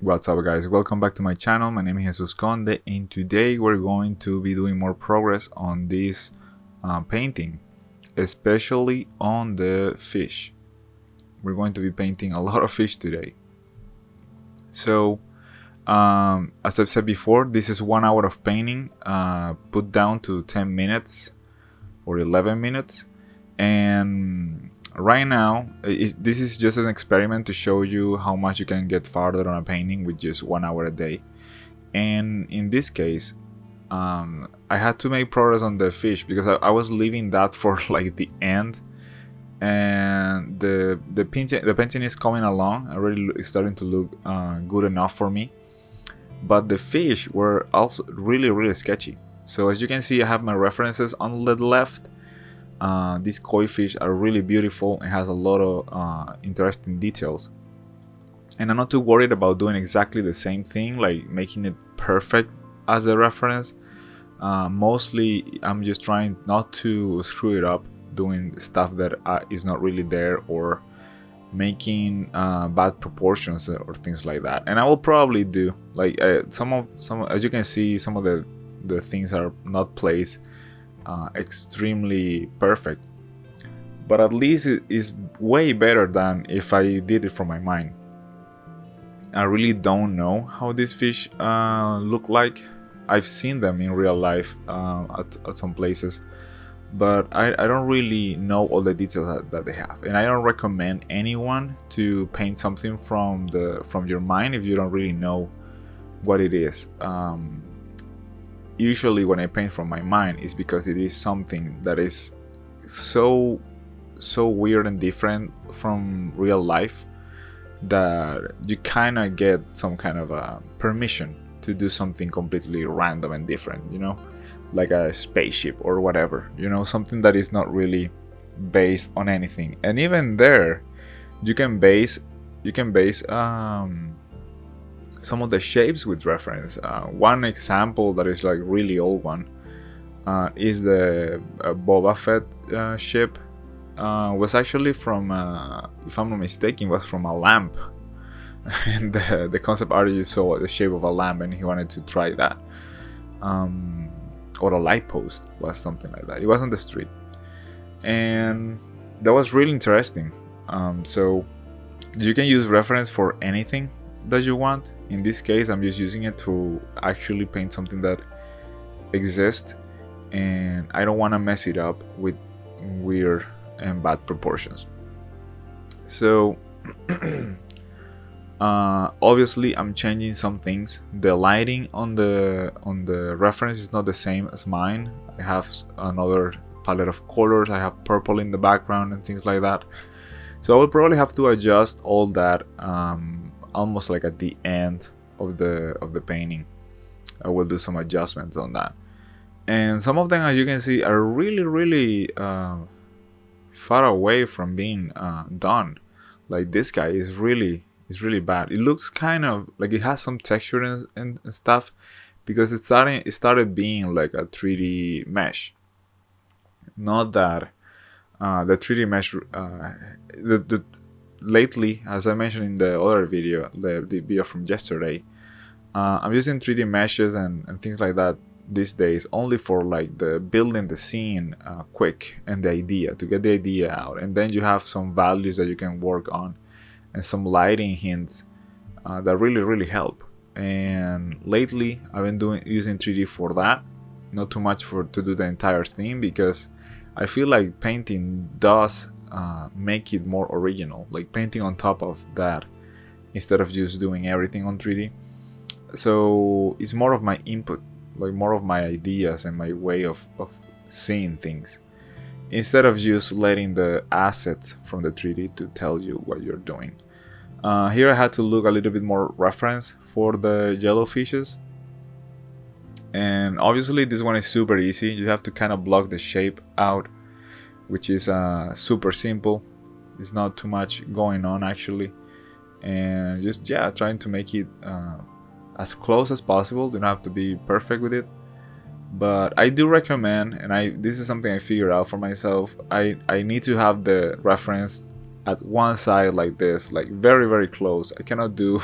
What's up, guys? Welcome back to my channel. My name is Jesus Conde, and today we're going to be doing more progress on this painting, especially on the fish. We're going to be painting a lot of fish today. So, as I've said before, this is 1 hour of painting, put down to 10 minutes or 11 minutes, and right now this is just an experiment to show you how much you can get farther on a painting with just 1 hour a day. And in this case, I had to make progress on the fish because I was leaving that for like the end, and the painting is coming along already. It's starting to look good enough for me, but the fish were also really sketchy. So as you can see, I have my references on the left. These koi fish are really beautiful and has a lot of interesting details. And I'm not too worried about doing exactly the same thing, like making it perfect as a reference. Mostly, I'm just trying not to screw it up, doing stuff that is not really there, or making bad proportions or things like that. And I will probably do like some as you can see, some of the things are not placed extremely perfect, but at least it is way better than if I did it from my mind. I really don't know how these fish look like. I've seen them in real life at some places, but I don't really know all the details that they have, and I don't recommend anyone to paint something from your mind if you don't really know what it is. Usually when I paint from my mind is because it is something that is so weird and different from real life that you kind of get some kind of a permission to do something completely random and different, like a spaceship or whatever, something that is not really based on anything. And even there, you can base some of the shapes with reference. One example that is like really old one is the Boba Fett ship. Was actually from, if I'm not mistaken, was from a lamp. And the concept artist saw the shape of a lamp and he wanted to try that. Or a light post was something like that. It was on the street, and that was really interesting. So you can use reference for anything that you want. In this case, I'm just using it to actually paint something that exists, and I don't want to mess it up with weird and bad proportions. So obviously I'm changing some things. The lighting on the reference is not the same as mine. I have another palette of colors. I have purple in the background and things like that. So I will probably have to adjust all that almost like at the end of the painting. I will do some adjustments on that. And some of them, as you can see, are really far away from being done. Like this guy is really bad. It looks kind of like it has some texture and stuff, because it started being like a 3D mesh. Not that the 3D mesh lately, as I mentioned in the other video, the video from yesterday, I'm using 3D meshes and things like that these days only for like the building the scene quick, and the idea, to get the idea out, and then you have some values that you can work on and some lighting hints that really help. And lately I've been using 3D for that, not too much to do the entire thing, because I feel like painting does make it more original, like painting on top of that instead of just doing everything on 3D. So it's more of my input, like more of my ideas and my way of seeing things, instead of just letting the assets from the 3D to tell you what you're doing. Here I had to look a little bit more reference for the yellow fishes, and obviously this one is super easy. You have to kind of block the shape out, which is super simple. It's not too much going on actually, and just trying to make it as close as possible. You don't have to be perfect with it, but I do recommend, and this is something I figured out for myself, I need to have the reference at one side like this, like very close. I cannot do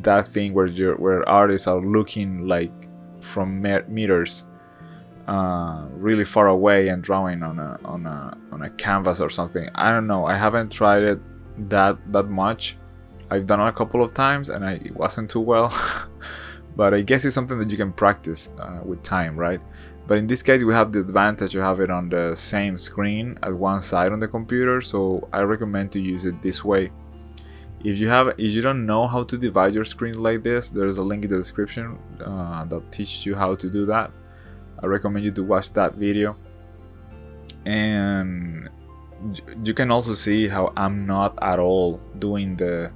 that thing where artists are looking like from meters really far away and drawing on a canvas or something. I don't know. I haven't tried it that much. I've done it a couple of times and it wasn't too well. But I guess it's something that you can practice with time, right? But in this case, we have the advantage to have it on the same screen at one side on the computer, so I recommend to use it this way. If you don't know how to divide your screen like this, there's a link in the description that teaches you how to do that. I recommend you to watch that video. And you can also see how I'm not at all doing the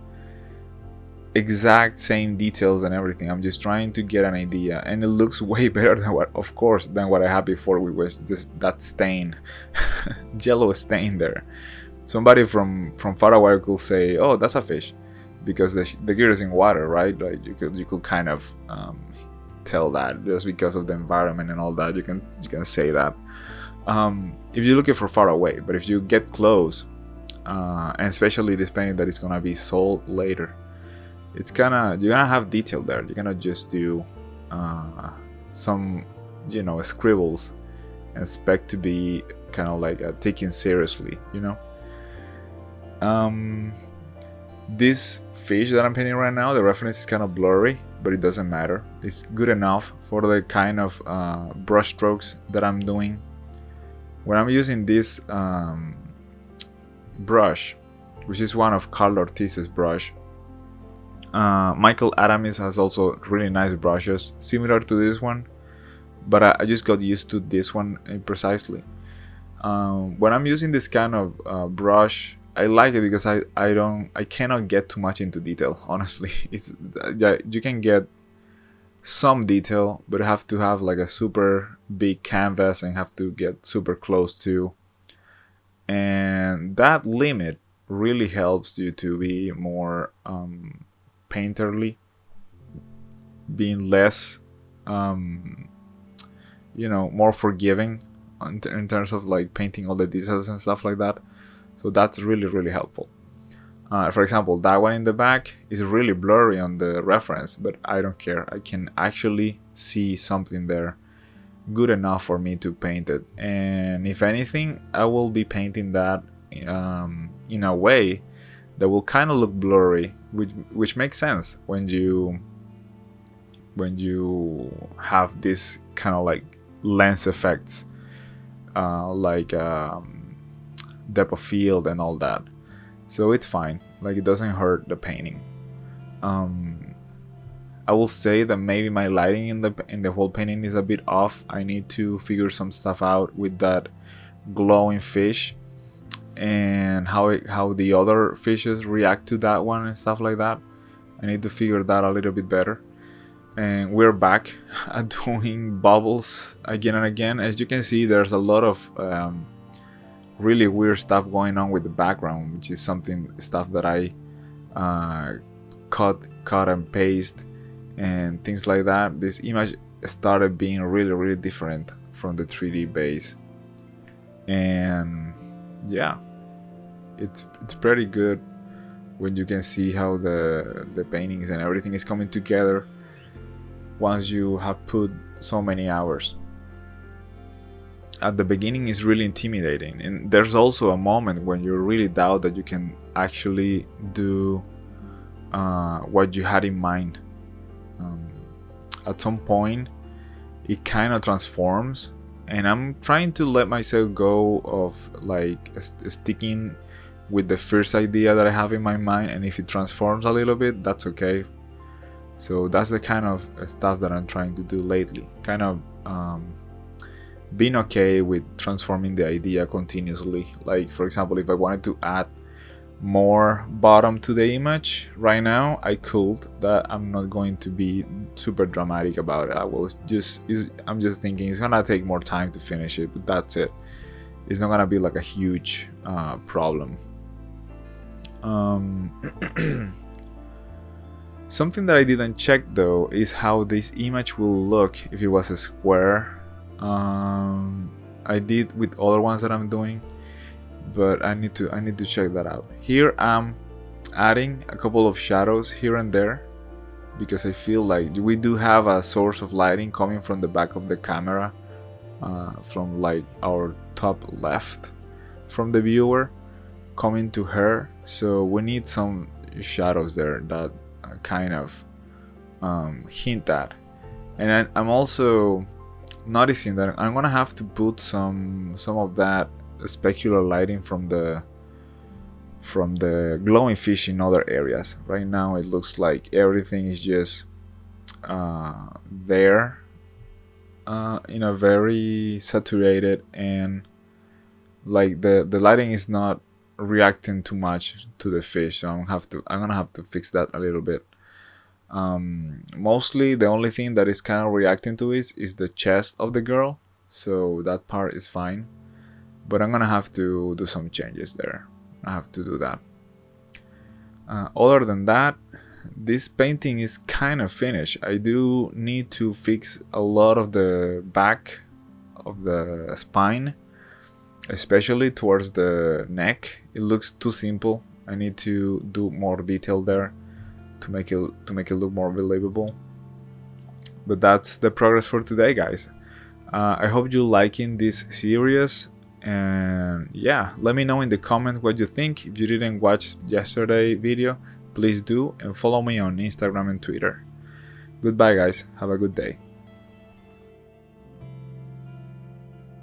exact same details and everything. I'm just trying to get an idea, and it looks way better than what I had before, which was that stain, yellow stain there. Somebody from far away could say, "Oh, that's a fish," because the gear is in water, right? Like you could kind of tell that just because of the environment and all that. You can say that if you're looking for far away, but if you get close, and especially this painting that is gonna be sold later, you're gonna have detail there. You're gonna just do some scribbles and expect to be kind of like taken seriously, this fish that I'm painting right now, the reference is kind of blurry, but it doesn't matter. It's good enough for the kind of brush strokes that I'm doing. When I'm using this brush, which is one of Carl Ortiz's brush, Michael Adams has also really nice brushes similar to this one, but I just got used to this one precisely. When I'm using this kind of brush, I like it because I cannot get too much into detail. Honestly, you can get some detail, but you have to have like a super big canvas and have to get super close to, and that limit really helps you to be more painterly, being less more forgiving in terms of like painting all the details and stuff like that. So that's really helpful. For example, that one in the back is really blurry on the reference, but I don't care. I can actually see something there good enough for me to paint it. And if anything, I will be painting that in a way that will kind of look blurry, which makes sense when you have this kind of like lens effects, like depth of field and all that. So it's fine, like it doesn't hurt the painting. I will say that maybe my lighting in the whole painting is a bit off. I need to figure some stuff out with that glowing fish and how the other fishes react to that one and stuff like that. I need to figure that a little bit better. And we're back at doing bubbles again and again. As you can see, there's a lot of really weird stuff going on with the background, which is stuff that I cut and paste and things like that. This image started being really different from the 3D base, and yeah, it's pretty good when you can see how the paintings and everything is coming together once you have put so many hours. At the beginning is really intimidating, and there's also a moment when you really doubt that you can actually do what you had in mind. At some point it kind of transforms, and I'm trying to let myself go of like sticking with the first idea that I have in my mind, and if it transforms a little bit, that's okay. So that's the kind of stuff that I'm trying to do lately, kind of being okay with transforming the idea continuously. Like, for example, if I wanted to add more bottom to the image right now, I could. That I'm not going to be super dramatic about it. I'm just thinking it's gonna take more time to finish it, but that's it. It's not gonna be like a huge problem. Something that I didn't check though is how this image will look if it was a square. I did with other ones that I'm doing, but I need to check that out. Here I'm adding a couple of shadows here and there, because I feel like we do have a source of lighting coming from the back of the camera, from like our top left from the viewer, coming to her. So we need some shadows there that kind of hint at. And I'm also noticing that I'm gonna have to put some of that specular lighting from the glowing fish in other areas. Right now it looks like everything is just there in a very saturated, and like the lighting is not reacting too much to the fish. So I'm gonna have to fix that a little bit. Mostly the only thing that is kind of reacting to is the chest of the girl, so that part is fine, but I'm gonna have to do some changes there. I have to do that. Other than that, this painting is kind of finished. I do need to fix a lot of the back of the spine, especially towards the neck. It looks too simple. I need to do more detail there to make it look more believable. But that's the progress for today, guys. I hope you liking this series, and yeah, let me know in the comments what you think. If you didn't watch yesterday video, please do, and follow me on Instagram and Twitter. Goodbye, guys. Have a good day.